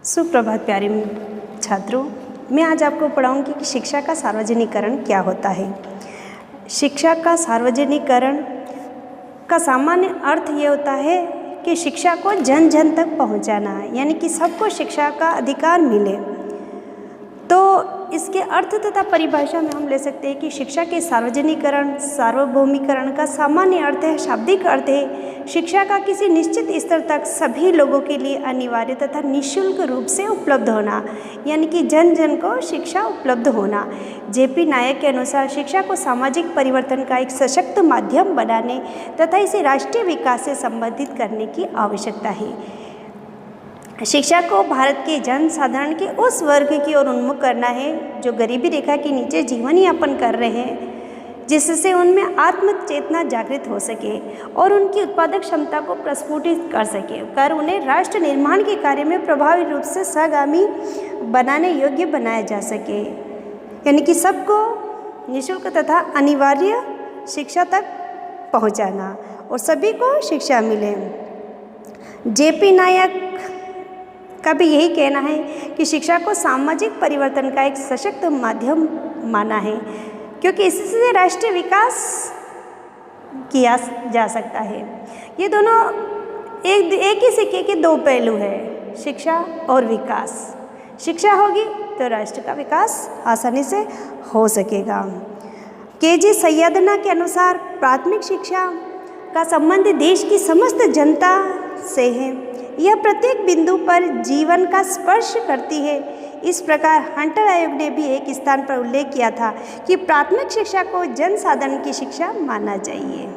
सुप्रभात प्यारे छात्रों, मैं आज आपको पढ़ाऊंगी कि शिक्षा का सार्वजनिकरण क्या होता है। शिक्षा का सार्वजनिकरण का सामान्य अर्थ ये होता है कि शिक्षा को जन जन तक पहुंचाना, यानी कि सबको शिक्षा का अधिकार मिले। तो इसके अर्थ तथा परिभाषा में हम ले सकते हैं कि शिक्षा के सार्वजनिकरण सार्वभौमिकरण का सामान्य अर्थ है, शाब्दिक अर्थ है शिक्षा का किसी निश्चित स्तर तक सभी लोगों के लिए अनिवार्य तथा निःशुल्क रूप से उपलब्ध होना, यानी कि जन जन को शिक्षा उपलब्ध होना। जेपी नायक के अनुसार शिक्षा को सामाजिक परिवर्तन का एक सशक्त माध्यम बनाने तथा इसे राष्ट्रीय विकास से संबंधित करने की आवश्यकता है। शिक्षा को भारत के जन साधारण के उस वर्ग की ओर उन्मुख करना है जो गरीबी रेखा के नीचे जीवन यापन कर रहे हैं, जिससे उनमें आत्म चेतना जागृत हो सके और उनकी उत्पादक क्षमता को प्रस्फुटित कर उन्हें राष्ट्र निर्माण के कार्य में प्रभावी रूप से सहगामी बनाने योग्य बनाया जा सके, यानी कि सबको निःशुल्क तथा अनिवार्य शिक्षा तक पहुंचाना और सभी को शिक्षा मिले। जेपी नायक का भी यही कहना है कि शिक्षा को सामाजिक परिवर्तन का एक सशक्त माध्यम माना है, क्योंकि इससे राष्ट्रीय विकास किया जा सकता है। ये दोनों एक ही सिक्के के दो पहलू है, शिक्षा और विकास। शिक्षा होगी तो राष्ट्र का विकास आसानी से हो सकेगा। के.जी. सैयदना के अनुसार प्राथमिक शिक्षा का संबंध देश की समस्त जनता से है। यह प्रत्येक बिंदु पर जीवन का स्पर्श करती है। इस प्रकार हंटर आयोग ने भी एक स्थान पर उल्लेख किया था कि प्राथमिक शिक्षा को जन साधारण की शिक्षा मानना चाहिए।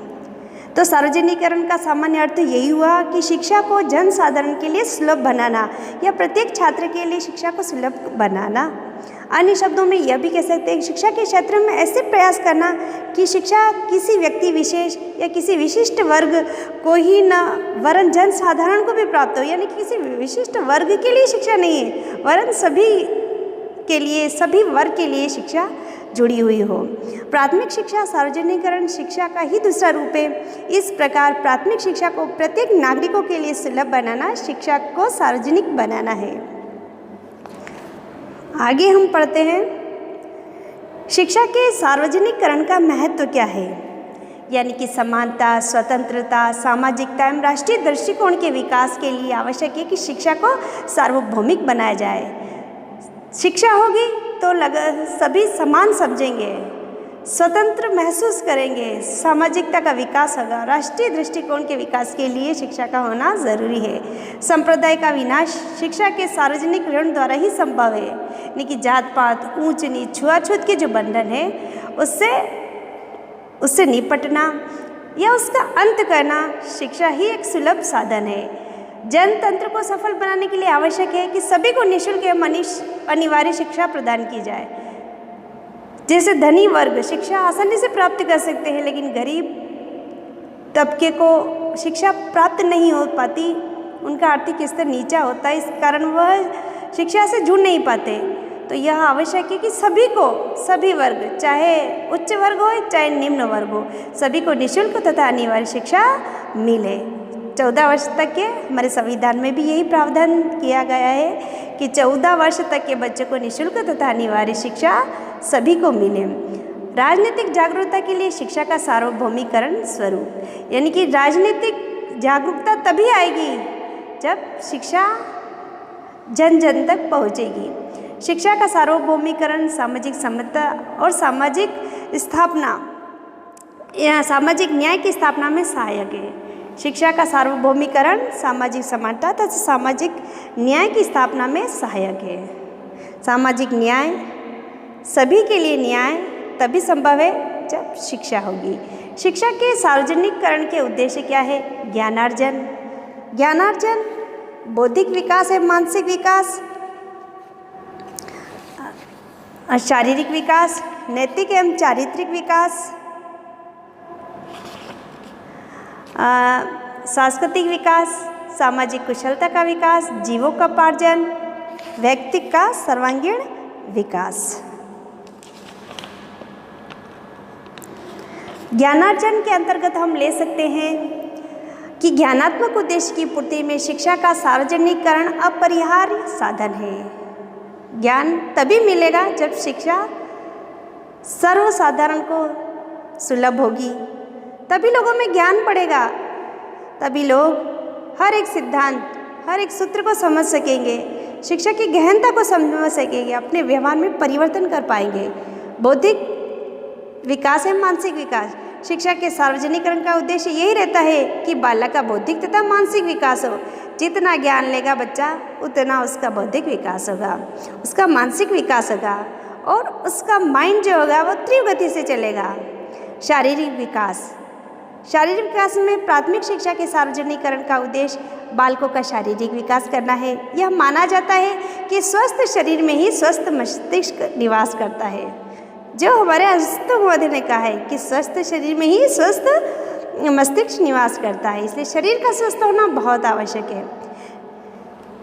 तो सार्वजनिकरण का सामान्य अर्थ यही हुआ कि शिक्षा को जन साधारण के लिए सुलभ बनाना या प्रत्येक छात्र के लिए शिक्षा को सुलभ बनाना। अन्य शब्दों में यह भी कह सकते हैं कि शिक्षा के क्षेत्र में ऐसे प्रयास करना कि शिक्षा किसी व्यक्ति विशेष या किसी विशिष्ट वर्ग को ही न वरन जन साधारण को भी प्राप्त हो, यानी कि किसी विशिष्ट वर्ग के लिए शिक्षा नहीं है वरन सभी के लिए, सभी वर्ग के लिए शिक्षा जुड़ी हुई हो। प्राथमिक शिक्षा सार्वजनिकरण शिक्षा का ही दूसरा रूप है। इस प्रकार प्राथमिक शिक्षा को प्रत्येक नागरिकों के लिए सुलभ बनाना शिक्षा को सार्वजनिक बनाना है। आगे हम पढ़ते हैं शिक्षा के सार्वजनिकरण का महत्व क्या है, यानी कि समानता, स्वतंत्रता, सामाजिकता एवं राष्ट्रीय दृष्टिकोण के विकास के लिए आवश्यक है कि शिक्षा को सार्वभौमिक बनाया जाए। शिक्षा होगी तो सभी समान समझेंगे, स्वतंत्र महसूस करेंगे, सामाजिकता का विकास होगा। राष्ट्रीय दृष्टिकोण के विकास के लिए शिक्षा का होना जरूरी है। संप्रदाय का विनाश शिक्षा के सार्वजनिकरण द्वारा ही संभव है, यानी कि जात पात, ऊंच नीच, छुआछूत के जो बंधन है उससे निपटना या उसका अंत करना शिक्षा ही एक सुलभ साधन है। जनतंत्र को सफल बनाने के लिए आवश्यक है कि सभी को निःशुल्क एवं अनिवार्य शिक्षा प्रदान की जाए। जैसे धनी वर्ग शिक्षा आसानी से प्राप्त कर सकते हैं, लेकिन गरीब तबके को शिक्षा प्राप्त नहीं हो पाती, उनका आर्थिक स्तर नीचा होता है, इस कारण वह शिक्षा से जुड़ नहीं पाते। तो यह आवश्यक है कि सभी को, सभी वर्ग, चाहे उच्च वर्ग हो चाहे निम्न वर्ग हो, सभी को निःशुल्क तथा अनिवार्य शिक्षा मिले। 14 वर्ष तक के हमारे संविधान में भी यही प्रावधान किया गया है कि 14 वर्ष तक के बच्चों को निःशुल्क तथा अनिवार्य शिक्षा सभी को मिले। राजनीतिक जागरूकता के लिए शिक्षा का सार्वभौमिकरण स्वरूप, यानी कि राजनीतिक जागरूकता तभी आएगी जब शिक्षा जन जन तक पहुंचेगी। शिक्षा का सार्वभौमिकरण सामाजिक समता और सामाजिक न्याय की स्थापना में सहायक है। शिक्षा का सार्वभौमिकरण सामाजिक समानता तथा सामाजिक न्याय की स्थापना में सहायक है। सामाजिक न्याय, सभी के लिए न्याय तभी संभव है जब शिक्षा होगी। शिक्षा के सार्वजनिकरण के उद्देश्य क्या है? ज्ञानार्जन, बौद्धिक विकास एवं मानसिक विकास, शारीरिक विकास, नैतिक एवं चारित्रिक विकास, सांस्कृतिक विकास, सामाजिक कुशलता का विकास, जीवोपार्जन, व्यक्ति का सर्वांगीण विकास। ज्ञानार्जन के अंतर्गत हम ले सकते हैं कि ज्ञानात्मक उद्देश्य की पूर्ति में शिक्षा का सार्वजनिकरण अपरिहार्य साधन है। ज्ञान तभी मिलेगा जब शिक्षा सर्वसाधारण को सुलभ होगी, तभी लोगों में ज्ञान बढ़ेगा, तभी लोग हर एक सिद्धांत, हर एक सूत्र को समझ सकेंगे, शिक्षा की गहनता को समझ सकेंगे, अपने व्यवहार में परिवर्तन कर पाएंगे। बौद्धिक विकास एवं मानसिक विकास, शिक्षा के सार्वजनिकरण का उद्देश्य यही रहता है कि बालक का बौद्धिक तथा मानसिक विकास हो। जितना ज्ञान लेगा बच्चा उतना उसका बौद्धिक विकास होगा, उसका मानसिक विकास होगा और उसका माइंड जो होगा वो तीव्र गति से चलेगा। शारीरिक विकास, शारीरिक विकास में प्राथमिक शिक्षा के सार्वजनिकरण का उद्देश्य बालकों का शारीरिक विकास करना है। यह माना जाता है कि स्वस्थ शरीर में ही स्वस्थ मस्तिष्क निवास करता है। जो हमारे अस्तुवादी ने कहा है कि स्वस्थ शरीर में ही स्वस्थ मस्तिष्क निवास करता है, इसलिए शरीर का स्वस्थ होना बहुत आवश्यक है।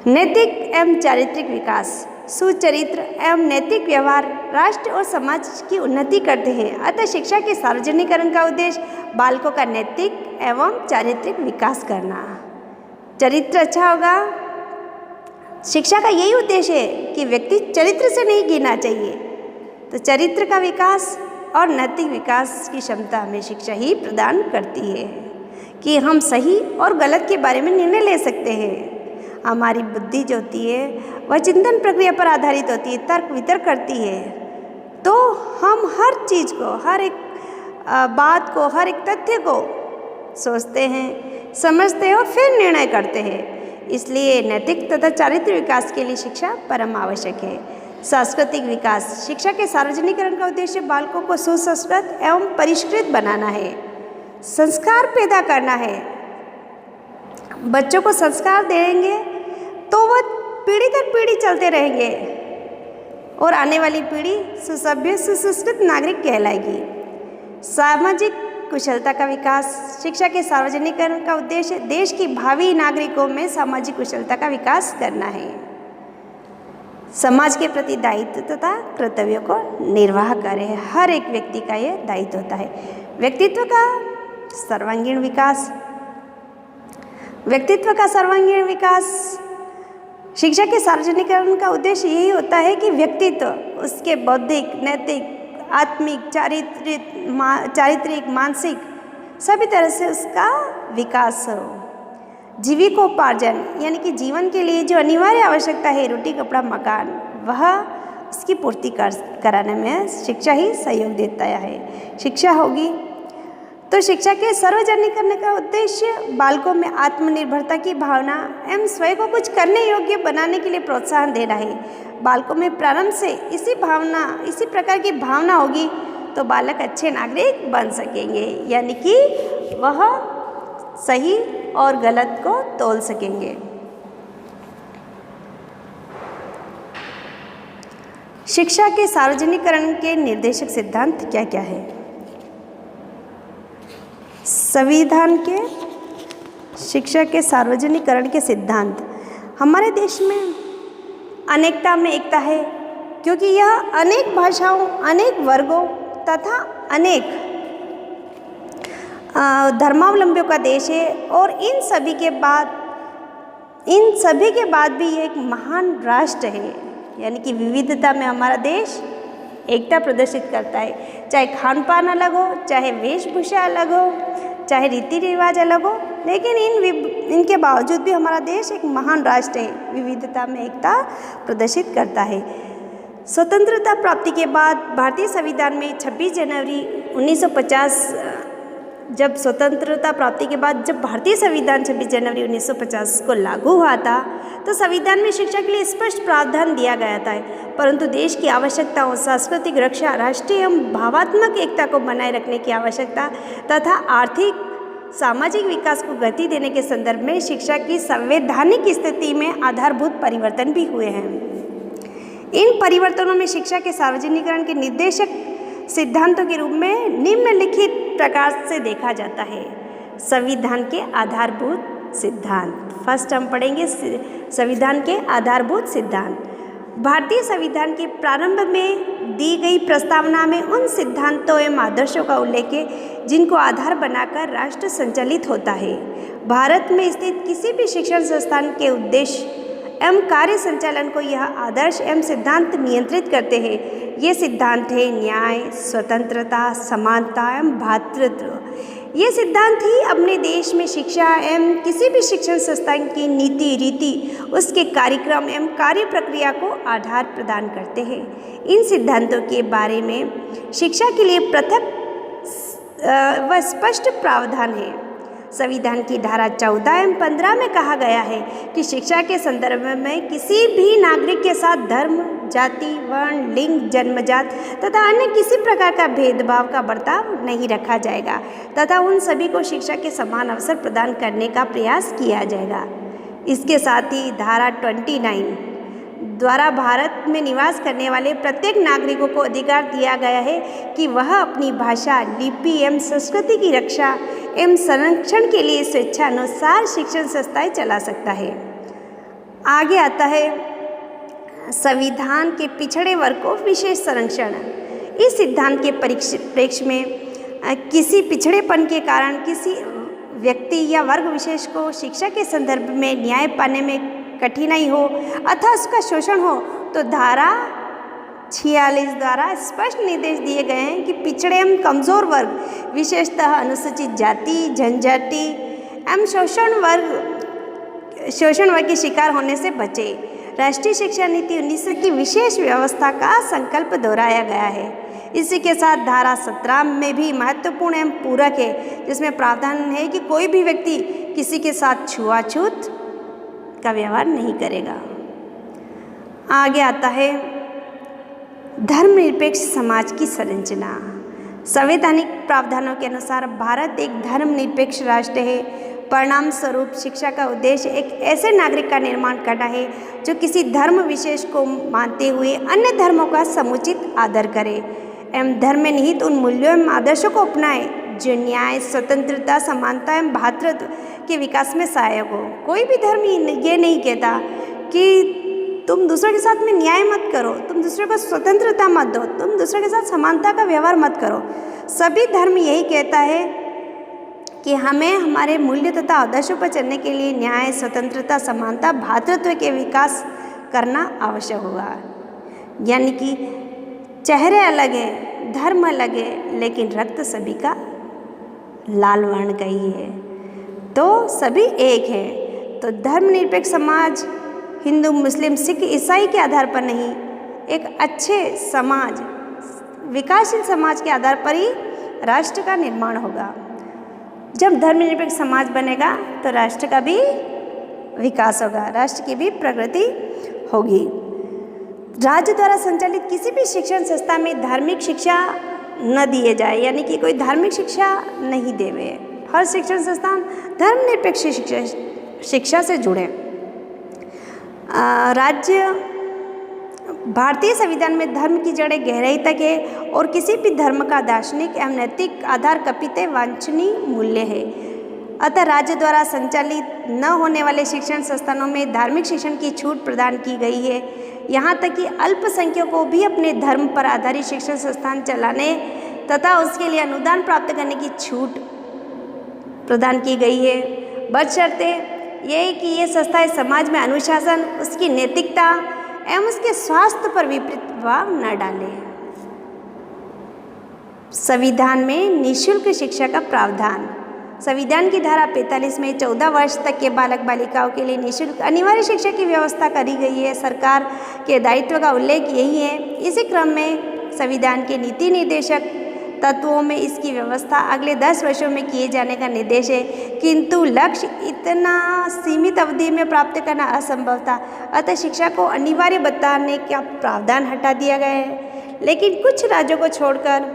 नैतिक एवं चारित्रिक विकास, सुचरित्र एवं नैतिक व्यवहार राष्ट्र और समाज की उन्नति करते हैं। अतः शिक्षा के सार्वजनिकरण का उद्देश्य बालकों का नैतिक एवं चारित्रिक विकास करना। चरित्र अच्छा होगा, शिक्षा का यही उद्देश्य है कि व्यक्ति चरित्र से नहीं गिरना चाहिए, तो चरित्र का विकास और नैतिक विकास की क्षमता हमें शिक्षा ही प्रदान करती है कि हम सही और गलत के बारे में निर्णय ले सकते हैं। हमारी बुद्धि जो होती है वह चिंतन प्रक्रिया पर आधारित होती है, तर्क वितर्क करती है, तो हम हर चीज़ को, हर एक बात को, हर एक तथ्य को सोचते हैं, समझते हैं और फिर निर्णय करते हैं। इसलिए नैतिक तथा चारित्र्य विकास के लिए शिक्षा परम आवश्यक है। सांस्कृतिक विकास, शिक्षा के सार्वजनिकरण का उद्देश्य बालकों को सुसंस्कृत एवं परिष्कृत बनाना है, संस्कार पैदा करना है। बच्चों को संस्कार देंगे तो वह पीढ़ी दर पीढ़ी चलते रहेंगे और आने वाली पीढ़ी सुसभ्य सुसंस्कृत नागरिक कहलाएगी। सामाजिक कुशलता का विकास, शिक्षा के सार्वजनिकरण का उद्देश्य देश की भावी नागरिकों में सामाजिक कुशलता का विकास करना है। समाज के प्रति दायित्व तथा कर्तव्यों को निर्वाह करे, हर एक व्यक्ति का यह दायित्व होता है। व्यक्तित्व का सर्वांगीण विकास, व्यक्तित्व का सर्वांगीण विकास, शिक्षा के सार्वजनिकरण का उद्देश्य यही होता है कि व्यक्तित्व उसके बौद्धिक, नैतिक, आत्मिक, चारित्रिक, मानसिक सभी तरह से उसका विकास हो। जीविकोपार्जन यानी कि जीवन के लिए जो अनिवार्य आवश्यकता है, रोटी कपड़ा मकान, वह उसकी पूर्ति कराने में शिक्षा ही सहयोग देता है। शिक्षा होगी तो शिक्षा के सार्वजनिकरण का उद्देश्य बालकों में आत्मनिर्भरता की भावना एवं स्वयं को कुछ करने योग्य बनाने के लिए प्रोत्साहन देना है। बालकों में प्रारंभ से इसी प्रकार की भावना होगी तो बालक अच्छे नागरिक बन सकेंगे, यानी कि वह सही और गलत को तोल सकेंगे। शिक्षा के सार्वजनिकरण के निर्देशक सिद्धांत क्या क्या है? संविधान के शिक्षा के सार्वजनिकरण के सिद्धांत। हमारे देश में अनेकता में एकता है, क्योंकि यह अनेक भाषाओं, अनेक वर्गों तथा अनेक धर्मावलंबियों का देश है और इन सभी के बाद भी ये एक महान राष्ट्र है, यानी कि विविधता में हमारा देश एकता प्रदर्शित करता है। चाहे खान पान अलग हो, चाहे वेशभूषा अलग हो, चाहे रीति रिवाज अलग हो, लेकिन इनके बावजूद भी हमारा देश एक महान राष्ट्र है, विविधता में एकता प्रदर्शित करता है। स्वतंत्रता प्राप्ति के बाद भारतीय संविधान में 26 जनवरी 1950 जब स्वतंत्रता प्राप्ति के बाद जब भारतीय संविधान 26 जनवरी 1950 को लागू हुआ था, तो संविधान में शिक्षा के लिए स्पष्ट प्रावधान दिया गया था, परंतु देश की आवश्यकताओं, सांस्कृतिक रक्षा, राष्ट्रीय एवं भावात्मक एकता को बनाए रखने की आवश्यकता तथा आर्थिक सामाजिक विकास को गति देने के संदर्भ में शिक्षा की संवैधानिक स्थिति में आधारभूत परिवर्तन भी हुए हैं। इन परिवर्तनों में शिक्षा के सार्वजनिकरण के निर्देशक सिद्धांतों के रूप में निम्नलिखित प्रकार से देखा जाता है। संविधान के आधारभूत सिद्धांत, फर्स्ट हम पढ़ेंगे संविधान के आधारभूत सिद्धांत। भारतीय संविधान के प्रारंभ में दी गई प्रस्तावना में उन सिद्धांतों एवं आदर्शों का उल्लेख है जिनको आधार बनाकर राष्ट्र संचालित होता है। भारत में स्थित किसी भी शिक्षण संस्थान के उद्देश्य एवं कार्य संचालन को यह आदर्श एवं सिद्धांत नियंत्रित करते हैं। ये सिद्धांत है न्याय, स्वतंत्रता, समानता एवं भ्रातृत्व। ये सिद्धांत ही अपने देश में शिक्षा एवं किसी भी शिक्षण संस्थान की नीति रीति, उसके कार्यक्रम एवं कार्य प्रक्रिया को आधार प्रदान करते हैं। इन सिद्धांतों के बारे में शिक्षा के लिए पृथक व स्पष्ट प्रावधान है। संविधान की धारा 14 एवं 15 में कहा गया है कि शिक्षा के संदर्भ में किसी भी नागरिक के साथ धर्म, जाति, वर्ण, लिंग, जन्मजात तथा अन्य किसी प्रकार का भेदभाव का बर्ताव नहीं रखा जाएगा तथा उन सभी को शिक्षा के समान अवसर प्रदान करने का प्रयास किया जाएगा। इसके साथ ही धारा 29 द्वारा भारत में निवास करने वाले प्रत्येक नागरिकों को अधिकार दिया गया है कि वह अपनी भाषा, लिपि एवं संस्कृति की रक्षा एवं संरक्षण के लिए स्वेच्छानुसार शिक्षण संस्थाएं चला सकता है। आगे आता है संविधान के पिछड़े वर्ग को विशेष संरक्षण। इस सिद्धांत के परिप्रेक्ष्य में किसी पिछड़ेपन के कारण किसी व्यक्ति या वर्ग विशेष को शिक्षा के संदर्भ में न्याय पाने में कठिनाई हो अथवा उसका शोषण हो तो धारा 46 द्वारा स्पष्ट निर्देश दिए गए हैं कि पिछड़े एवं कमज़ोर वर्ग, विशेषतः अनुसूचित जाति, जनजाति एवं शोषण वर्ग के शिकार होने से बचे। राष्ट्रीय शिक्षा नीति 19 की विशेष व्यवस्था का संकल्प दोहराया गया है। इसी के साथ धारा 17 में भी महत्वपूर्ण एवं पूरक है, जिसमें प्रावधान है कि कोई भी व्यक्ति किसी के साथ छुआछूत का व्यवहार नहीं करेगा। आगे आता है धर्मनिरपेक्ष समाज की संरचना। संवैधानिक प्रावधानों के अनुसार भारत एक धर्मनिरपेक्ष राष्ट्र है। परिणाम स्वरूप शिक्षा का उद्देश्य एक ऐसे नागरिक का निर्माण करना है जो किसी धर्म विशेष को मानते हुए अन्य धर्मों का समुचित आदर करे एवं धर्म में निहित उन मूल्यों एवं आदर्शों को अपनाए जो न्याय, स्वतंत्रता, समानता एवं भ्रातृत्व के विकास में सहायक हो। कोई भी धर्म ये नहीं कहता कि तुम दूसरों के साथ में न्याय मत करो, तुम दूसरे को स्वतंत्रता मत दो, तुम दूसरों के साथ समानता का व्यवहार मत करो। सभी धर्म यही कहता है कि हमें हमारे मूल्य तथा आदर्शों पर चलने के लिए न्याय, स्वतंत्रता, समानता, भ्रातृत्व के विकास करना आवश्यक होगा। यानी कि चेहरे अलग हैं, धर्म अलग है, लेकिन रक्त सभी का लाल वर्ण का ही है, तो सभी एक हैं। तो धर्मनिरपेक्ष समाज हिंदू, मुस्लिम, सिख, ईसाई के आधार पर नहीं, एक अच्छे समाज, विकासशील समाज के आधार पर ही राष्ट्र का निर्माण होगा। जब धर्मनिरपेक्ष समाज बनेगा तो राष्ट्र का भी विकास होगा, राष्ट्र की भी प्रगति होगी। राज्य द्वारा संचालित किसी भी शिक्षण संस्था में धार्मिक शिक्षा न दिए जाए, यानी कि कोई धार्मिक शिक्षा नहीं देवे। हर शिक्षण संस्थान धर्मनिरपेक्ष शिक्षा से जुड़े। राज्य भारतीय संविधान में धर्म की जड़ें गहराई तक है और किसी भी धर्म का दार्शनिक एवं नैतिक आधार कपित वांछनीय मूल्य है। अतः राज्य द्वारा संचालित न होने वाले शिक्षण संस्थानों में धार्मिक शिक्षण की छूट प्रदान की गई है। यहाँ तक कि अल्पसंख्यकों को भी अपने धर्म पर आधारित शिक्षण संस्थान चलाने तथा उसके लिए अनुदान प्राप्त करने की छूट प्रदान की गई है, बशर्ते ये कि ये संस्थाएं समाज में अनुशासन, उसकी नैतिकता एवं उसके स्वास्थ्य पर विपरीत प्रभाव न डालें। संविधान में निःशुल्क शिक्षा का प्रावधान। संविधान की धारा 45 में 14 वर्ष तक के बालक बालिकाओं के लिए निःशुल्क अनिवार्य शिक्षा की व्यवस्था करी गई है। सरकार के दायित्व का उल्लेख यही है। इसी क्रम में संविधान के नीति निर्देशक तत्वों में इसकी व्यवस्था अगले 10 वर्षों में किए जाने का निर्देश है, किंतु लक्ष्य इतना सीमित अवधि में प्राप्त करना असंभव था, अतः शिक्षा को अनिवार्य बताने का प्रावधान हटा दिया गया है। लेकिन कुछ राज्यों को छोड़कर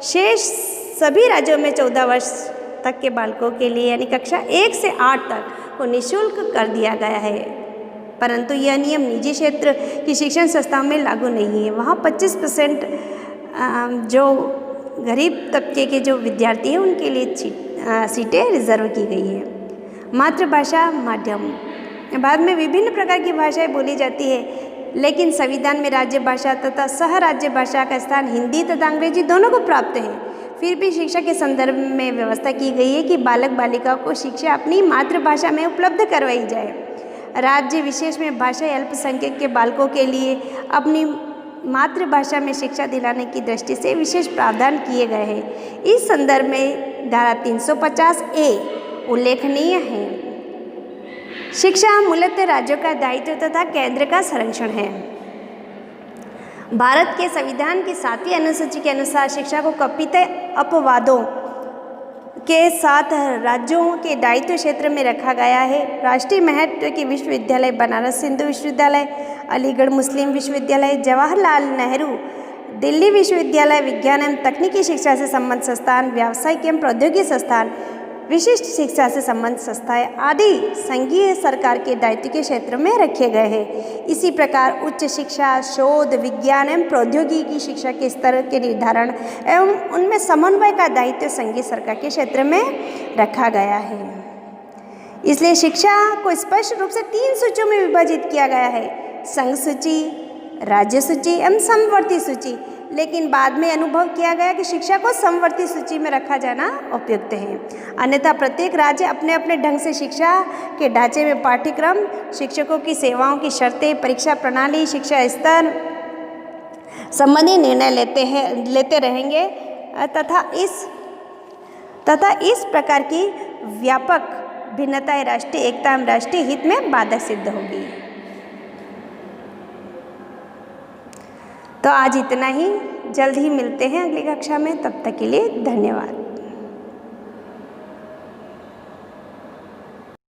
शेष सभी राज्यों में 14 वर्ष तक के बालकों के लिए यानी कक्षा 1 से 8 तक को निःशुल्क कर दिया गया है, परंतु यह नियम निजी क्षेत्र की शिक्षण संस्थाओं में लागू नहीं है। वहाँ 25% जो गरीब तबके के जो विद्यार्थी हैं उनके लिए सीटें रिजर्व की गई है। मातृभाषा माध्यम, भारत में विभिन्न प्रकार की भाषाएं बोली जाती है। लेकिन संविधान में राज्य भाषा तथा सह राज्य भाषा का स्थान हिंदी तथा अंग्रेजी दोनों को प्राप्त है। फिर भी शिक्षा के संदर्भ में व्यवस्था की गई है कि बालक बालिकाओं को शिक्षा अपनी मातृभाषा में उपलब्ध करवाई जाए। राज्य विशेष में भाषा अल्पसंख्यक के बालकों के लिए अपनी मातृभाषा में शिक्षा दिलाने की दृष्टि से विशेष प्रावधान किए गए हैं। इस संदर्भ में धारा 350A उल्लेखनीय है। शिक्षा मूलतः राज्यों का दायित्व तथा केंद्र का संरक्षण है। भारत के संविधान की 7वीं अनुसूची के अनुसार शिक्षा को कथित अपवादों के साथ राज्यों के दायित्व क्षेत्र में रखा गया है। राष्ट्रीय महत्व के विश्वविद्यालय बनारस हिंदू विश्वविद्यालय, अलीगढ़ मुस्लिम विश्वविद्यालय, जवाहरलाल नेहरू दिल्ली विश्वविद्यालय, विज्ञान एवं तकनीकी शिक्षा से संबद्ध संस्थान, व्यावसायिक एवं प्रौद्योगिकी संस्थान, विशिष्ट शिक्षा से संबद्ध संस्थाएं आदि संघीय सरकार के दायित्व के क्षेत्र में रखे गए हैं। इसी प्रकार उच्च शिक्षा, शोध, विज्ञान एवं प्रौद्योगिकी की शिक्षा के स्तर के निर्धारण एवं उनमें समन्वय का दायित्व संघीय सरकार के क्षेत्र में रखा गया है। इसलिए शिक्षा को स्पष्ट रूप से 3 सूचियों में विभाजित किया गया है: संघ सूची, राज्य सूची एवं समवर्ती सूची। लेकिन बाद में अनुभव किया गया कि शिक्षा को समवर्ती सूची में रखा जाना उपयुक्त है। अन्यथा प्रत्येक राज्य अपने अपने ढंग से शिक्षा के ढांचे में पाठ्यक्रम, शिक्षकों की सेवाओं की शर्तें, परीक्षा प्रणाली, शिक्षा स्तर संबंधी निर्णय लेते रहेंगे तथा इस प्रकार की व्यापक भिन्नताएं राष्ट्रीय एकता एवं राष्ट्रीय हित में बाधक सिद्ध होगी। तो आज इतना ही। जल्द ही मिलते हैं अगली कक्षा में। तब तक के लिए धन्यवाद।